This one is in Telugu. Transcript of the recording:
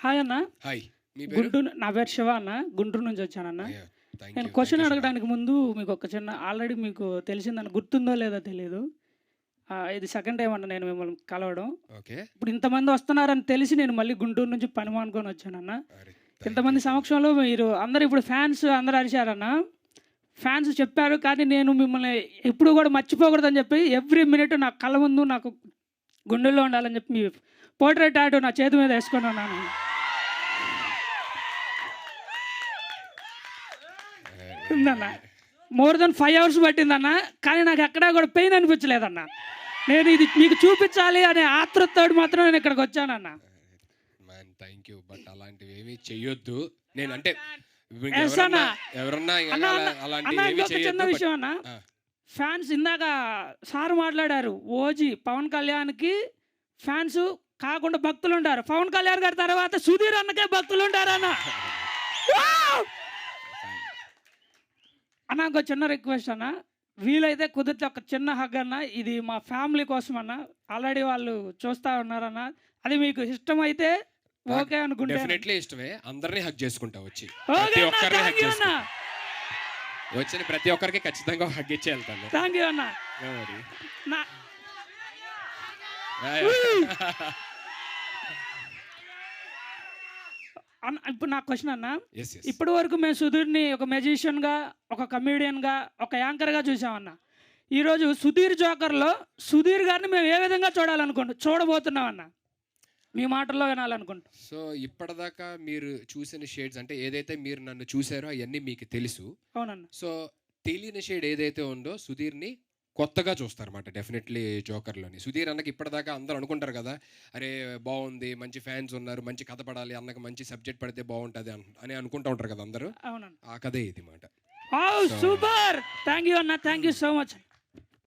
హాయ్ అన్న. హాయ్. మీ పేరు? గుంటూరు నా పేరు శివ అన్న. గుంటూరు నుంచి వచ్చానన్న. అయ్యో! థాంక్ నేను యూ. క్వెషన్ శివ. అడగడానికి ముందు మీకు ఒక చిన్న ఆల్రెడీ మీకు తెలిసిందని గుర్తుందో లేదో తెలీదు. ఇది సెకండ్ టైమ్ అన్న నేను మిమ్మల్ని కలవడం. ఓకే. ఇప్పుడు ఇంతమంది వస్తున్నారని తెలిసి నేను మళ్ళీ గుంటూరు నుంచి పని మానుకొని వచ్చానన్న. అరే! ఇంతమంది సమక్షంలో మీరు అందరూ ఇప్పుడు ఫ్యాన్స్ అందరూ అరిచారన్న. ఫ్యాన్స్ చెప్పారు కానీ నేను మిమ్మల్ని ఎప్పుడు కూడా మర్చిపోకూడదని చెప్పి ఎవ్రీ మినిట్ నా కళ్ళ ముందు నాకు గుండెల్లో ఉండాలని చెప్పి మీ పోర్ట్రేట్ టాటూ నా చేతి మీద వేసుకొని ఉన్నాను. ఉందన్న. More than 5 hours పట్టిందన్న. కానీ నాకు ఎక్కడా కూడా పెయిన్ అనిపించలేదన్న. నేను ఇది మీకు చూపించాలి అనే ఆతృతతోటి మాత్రం నేను ఇక్కడికి వచ్చానన్న. Man thank you. బట్ అలాంటివి ఏమీ చెయ్యొద్దు. నేను అంటే ఎవరన్నా అలాంటివి ఏమీ చిన్న చెయ్యొద్దు. విషయం అన్న. ఫ్యాన్స్ ఇందాక సార్ మాట్లాడారు. ఓజీ పవన్ కళ్యాణ్కి ఫ్యాన్స్ కాకుండా భక్తులు ఉంటారు. పవన్ కళ్యాణ్ గారి తర్వాత సుధీర్ అన్నకే భక్తులు ఉంటారన్న. అన్న ఇంకో చిన్న రిక్వెస్ట్ అన్న, వీలైతే కుదిరితే ఒక చిన్న హగ్ అన్న. ఇది మా ఫ్యామిలీ కోసం అన్న. ఆల్రెడీ వాళ్ళు చూస్తూ ఉన్నారన్న. అది మీకు ఇష్టమైతే ఓకే అనుకుంటే డెఫినెట్లీ ఇష్టమే. అందరినీ హగ్ చేసుకుంటా వచ్చి. ఓకే ప్రతి అన్న, ఒక్కరిని హగ్ థ్యాంక్ యూ అన్న. చేసుకుంటా. వచ్చిన ప్రతి ఒక్కరికి ఖచ్చితంగా హగ్ ఇచ్చి వెళ్తాను. థ్యాంక్ యూ అన్న. మరి. నా అన్న ఇప్పుడు నా క్వశ్చన్ అన్న, Yes, yes. ఇప్పటి వరకు మేము సుధీర్ని ఒక మెజిషియన్గా, ఒక కమేడియన్గా, ఒక యాంకర్గా చూసామన్న. ఈరోజు సుధీర్ జోకర్లో సుధీర్ గారిని మేము ఏ విధంగా చూడబోతున్నామన్న, మీ మాటల్లో వినాలనుకుంటాం. సో ఇప్పటిదాకా మీరు చూసిన షేడ్స్ అంటే ఏదైతే మీరు నన్ను చూసారో అవన్నీ మీకు తెలుసు. అవునన్న. సో తెలియని షేడ్ ఏదైతే ఉందో సుధీర్ని కొత్తగా చూస్తారన్నమాట. డెఫినెట్లీ జోకర్లోని సుధీర్ అన్నకి ఇప్పటిదాకా అందరూ అనుకుంటారు కదా, అరే బాగుంది, మంచి ఫ్యాన్స్ ఉన్నారు, మంచి కథ పడాలి, అన్నకు మంచి సబ్జెక్ట్ పడితే బాగుంటుంది అని అనుకుంటూ ఉంటారు కదా అందరూ. అవునన్న. ఆ కథే ఇది మాట. సూపర్. థ్యాంక్ యూ అన్న. Thank you so much.